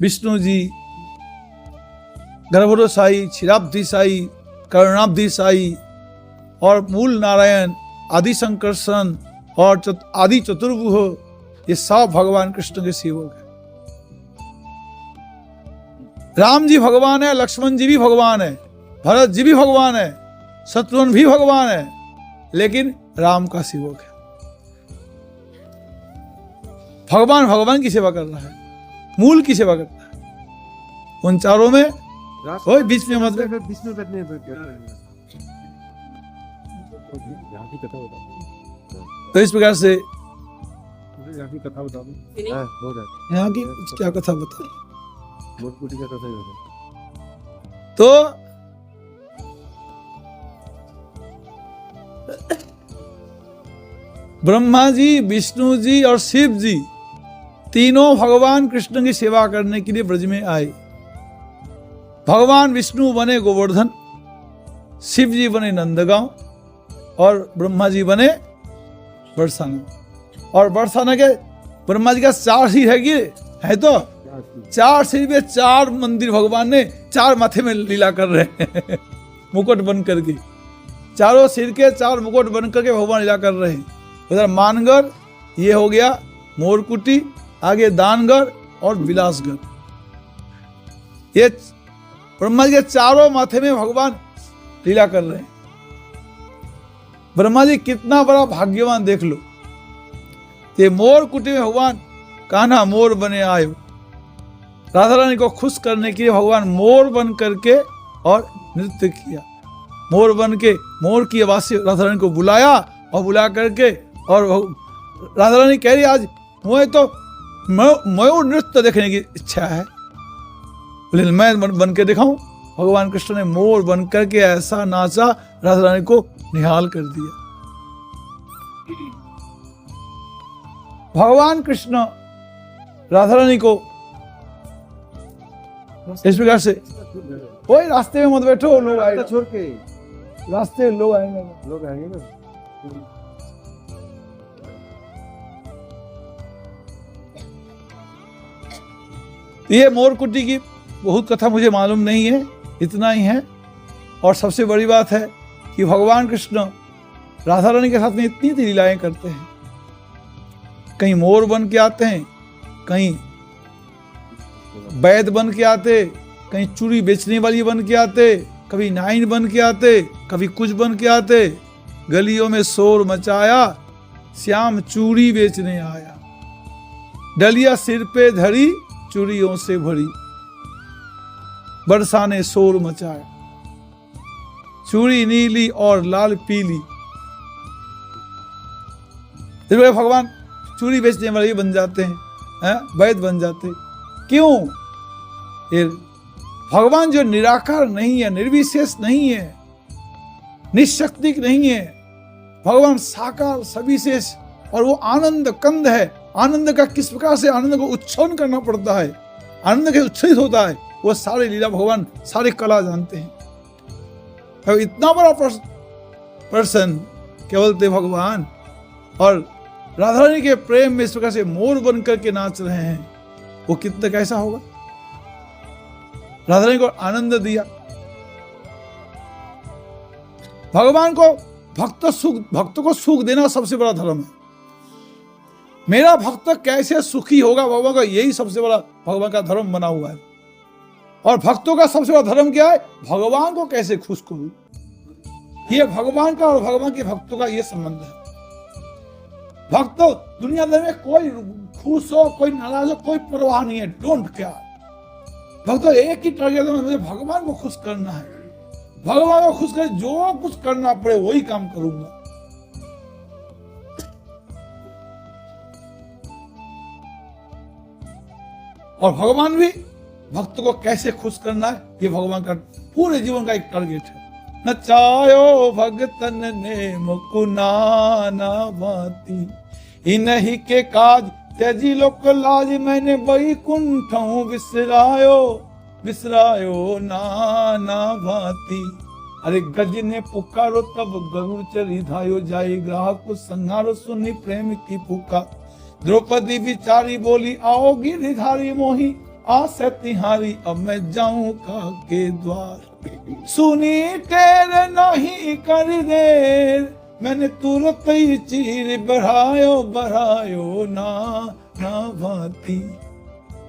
विष्णु जी, गर्भरो साई, क्षीराब्धि साई, करुणाब्धि साई और मूल नारायण, आदि संकर्षण और आदि चतुर्भुज, ये सब भगवान कृष्ण के सेवक है। राम जी भगवान है, लक्ष्मण जी भी भगवान है, भरत जी भी भगवान है, शत्रुघ्न भी भगवान है, लेकिन राम का सेवक है। भगवान भगवान की सेवा कर रहा है, मूल की सेवा करता है। उन चारों में कोई बीच में मत बीच में बैठने तो इस प्रकार से यहाँ की कथा बता दो। यहाँ की क्या कथा बता, मोटकुटी का कथा ही तो ब्रह्मा जी, विष्णु जी और शिव जी तीनों भगवान कृष्ण की सेवा करने के लिए ब्रज में आए। भगवान विष्णु बने गोवर्धन, शिव जी बने नंदगांव और ब्रह्मा जी बने बरसाना। और बरसाना के ब्रह्मा जी का 4 सिर है तो 4 सिर में 4 मंदिर भगवान ने 4 माथे में लीला कर रहे हैं मुकुट बन करके, चारों सिर के 4 मुकुट बन करके भगवान लीला कर रहे हैं। उधर मानगढ़, ये हो गया मोरकुटी, आगे दानगढ़ और विलासगढ़, ये ब्रह्मा जी के चारों माथे में भगवान लीला कर रहे हैं। ब्रह्मा जी कितना बड़ा भाग्यवान देख लो, ये मोरकुटी में भगवान कान्हा मोर बने आए, राधा रानी को खुश करने के लिए भगवान मोर बन करके और नृत्य किया। मोर बन के मोर की आवाज से राधा रानी को बुलाया और बुला करके, और राधा रानी कह रही आज मुझे तो मयूर नृत्य देखने की इच्छा है, बोले मैं बन के दिखाऊं। भगवान कृष्ण ने मोर बन करके ऐसा नाचा, राधा रानी को निहाल कर दिया। भगवान कृष्ण राधा रानी को इस प्रकार से, कोई रास्ते में मत बैठो, लोग आएंगे छोड़ के, रास्ते में लोग आएंगे ना। ये मोरकुटी की बहुत कथा मुझे मालूम नहीं है, इतना ही है। और सबसे बड़ी बात है कि भगवान कृष्ण राधा रानी के साथ में इतनी लीलाएं करते हैं, कहीं मोर बन के आते हैं, कहीं वैद बन के आते, कहीं चूड़ी बेचने वाली बन के आते, कभी नाइन बन के आते, कभी कुछ बन के आते। गलियों में शोर मचाया, श्याम चूड़ी बेचने आया, डलिया सिर पे धरी, चूड़ियों से भरी, बरसा ने शोर मचाया, चूड़ी नीली और लाल पीली। भगवान चूड़ी बेचने वाले बन जाते हैं, वैद बन जाते। क्यों? ये भगवान जो निराकार नहीं है, निर्विशेष नहीं है, निशक्तिक नहीं है, भगवान साकार सविशेष, और वो आनंद कंद है। आनंद का किस प्रकार से आनंद को उच्छ्वन करना पड़ता है, आनंद के उच्छ्वसित होता है, वो सारे लीला भगवान सारे कला जानते हैं। तो इतना बड़ा पर्सन केवल थे भगवान, और राधा रानी के प्रेम में इस प्रकार से मोर बन करके नाच रहे हैं, वो कितना कैसा होगा। राधा रानी को आनंद दिया। भगवान को भक्त को सुख देना सबसे बड़ा धर्म है। मेरा भक्त कैसे सुखी होगा, भगवान का यही सबसे बड़ा भगवान का धर्म बना हुआ है। और भक्तों का सबसे बड़ा धर्म क्या है? भगवान को कैसे खुश करूं। ये भगवान का और भगवान के भक्तों का ये संबंध है। भक्त दुनिया में कोई खुश हो, कोई नाराज हो, कोई परवाह नहीं है, डोंट केयर। भक्त एक ही टारगेट है, मुझे भगवान को खुश करना है। भगवान को खुश कर जो कुछ करना पड़े वही काम करूंगा। और भगवान भी भक्त को कैसे खुश करना है, ये भगवान का पूरे जीवन का एक टारगेट है। नचायो भगतन ने मुकुना भांति, इन्हीं के काज त्यजी लोक लाज, मैंने बैकुंठों विसरायो नाना भांति। अरे गज ने पुकारो तब गरुड़ चढ़ी धायो, जाए ग्राहक को संहारो, सुनी प्रेम की पुकार। द्रौपदी बिचारी बोली, आओ गिरधारी मोही, आस है तिहारी अब मैं जाऊं काके द्वार। सुनी टेर नहीं कर देर मैंने तुरंत ही चीर बढ़ायो ना भांति।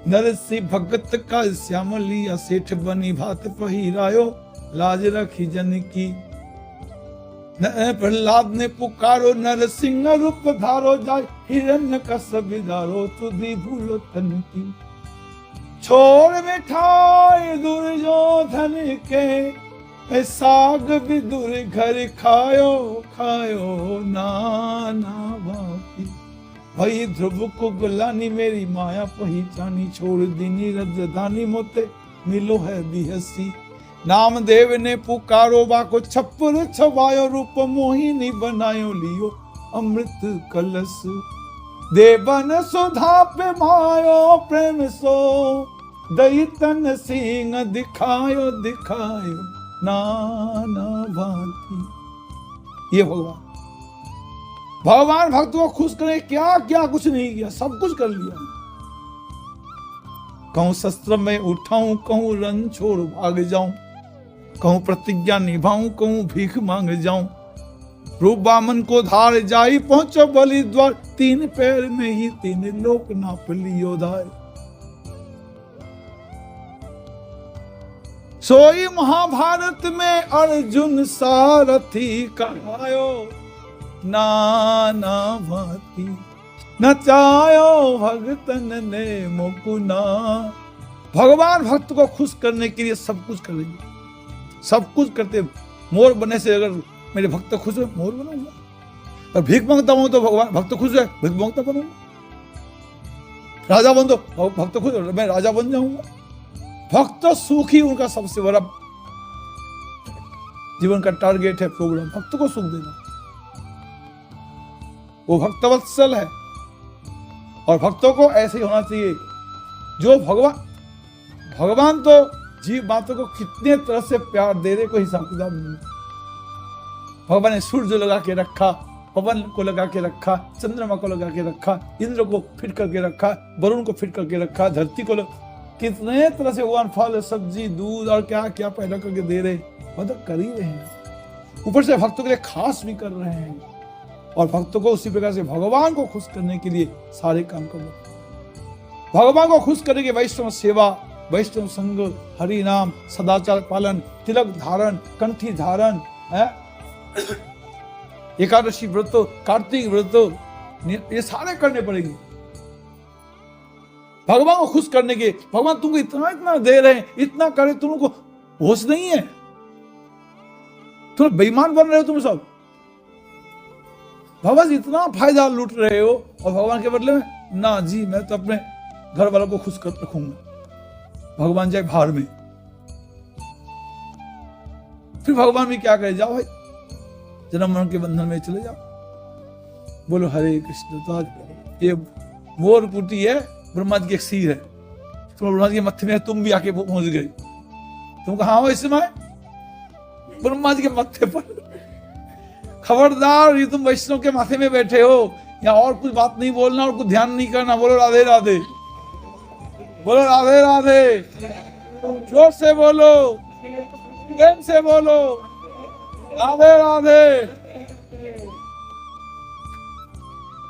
नरसी भगत का श्याम लिया सेठ बनी भात पहिरायो लाज रखी जन की। प्रहलाद ने पुकारो नरसिंह रूप धारो जाय हिरण्य कश्यप विदारो तुधी भूलो तन की। छोड़ मिठाई दुर्योधन के साग विदुर घर खायो ना भांति। भई ध्रुव को गुलानी मेरी माया पहिचानी छोड़ दीनी रजधानी मोते मिलो है बिहसी। नामदेव ने पुकारो बाको छप्पर छवायो रूप मोहिनी बनायो लियो अमृत कलश। देवन सुधा पे मायो प्रेम सो दैतन सिंह दिखायो ना भांति। ये भगवान भक्त को खुश करे क्या क्या कुछ नहीं किया, सब कुछ कर लिया। कहूं शस्त्र में उठाऊं कहूं रण छोड़ भाग जाऊं कहूं प्रतिज्ञा निभाऊं कहूं भीख मांग जाऊं। रूप बामन को धार जाई पहुंचो बलि द्वार 3 पैर में ही 3 लोक नाप लियो धार। सोई महाभारत में अर्जुन सारथी कहायो ना भांति। नचायो भगतन ने मुकुना। भगवान भक्त को खुश करने के लिए सब कुछ करेंगे, सब कुछ करते। मोर बने से अगर मेरे भक्त खुश है मोर बनूंगा, और भीख मांगता हूं तो भगवान भक्त खुश है भीख मांगता बनूंगा। राजा बन तो भक्त खुश है मैं राजा बन जाऊंगा। भक्त सुखी उनका सबसे बड़ा जीवन का टारगेट है, प्रोग्राम भक्त को सुख देना। वो भक्तवत्सल है और भक्तों को ऐसे ही होना चाहिए। जो भगवान तो जीव मात्र को कितने तरह से प्यार दे रहे कोई हिसाब किताब नहीं। भगवान ने सूर्य लगा के रखा, पवन को लगा के रखा, चंद्रमा को लगा के रखा, इंद्र को फिट करके रखा, वरुण को फिट करके रखा, धरती को कितने तरह से भगवान फल सब्जी दूध और क्या क्या पैदा करके दे रहे, मतलब कर ही रहे हैं। ऊपर से भक्तों के लिए खास भी कर रहे हैं और भक्तों को उसी प्रकार से भगवान को खुश करने के लिए सारे काम कर रहे हैं। भगवान को खुश करने के वैष्णव सेवा, वैष्णव संग, हरि नाम, सदाचार पालन, तिलक धारण, कंठी धारण, एकादशी व्रत, कार्तिक व्रत, ये सारे करने पड़ेंगे भगवान को खुश करने के। भगवान तुमको इतना दे रहे हैं, इतना करे, तुमको होश नहीं है, तुम बेईमान बन रहे हो तुम सब। भगवान इतना फायदा लूट रहे हो और भगवान के बदले में ना जी मैं तो अपने घर वालों को खुश कर रखूंगा। भगवान जाए बाहर में, फिर भगवान भी क्या करे, जाओ भाई जन्म मरण के बंधन में चले जाओ। बोलो हरे कृष्ण। तो आज ये मोर कुटी है, ब्रह्मा जी की एक सीर है, तुम ब्रह्मा जी के मत्थे में तुम भी आके पहुंच गए। तुम कहा हो इस समय ब्रह्मा जी के मत्थे पर। खबरदार, ये तुम वैष्णव के माथे में बैठे हो, यहाँ और कुछ बात नहीं बोलना और कुछ ध्यान नहीं करना। बोलो राधे राधे, बोलो राधे राधे, जोर से बोलो, प्रेम से बोलो, राधे राधे।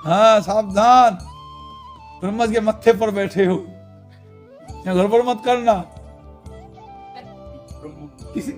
हाँ सावधान, ब्रह्मा जी के मत्थे पर बैठे हो, यहाँ गड़बड़ मत करना किसी।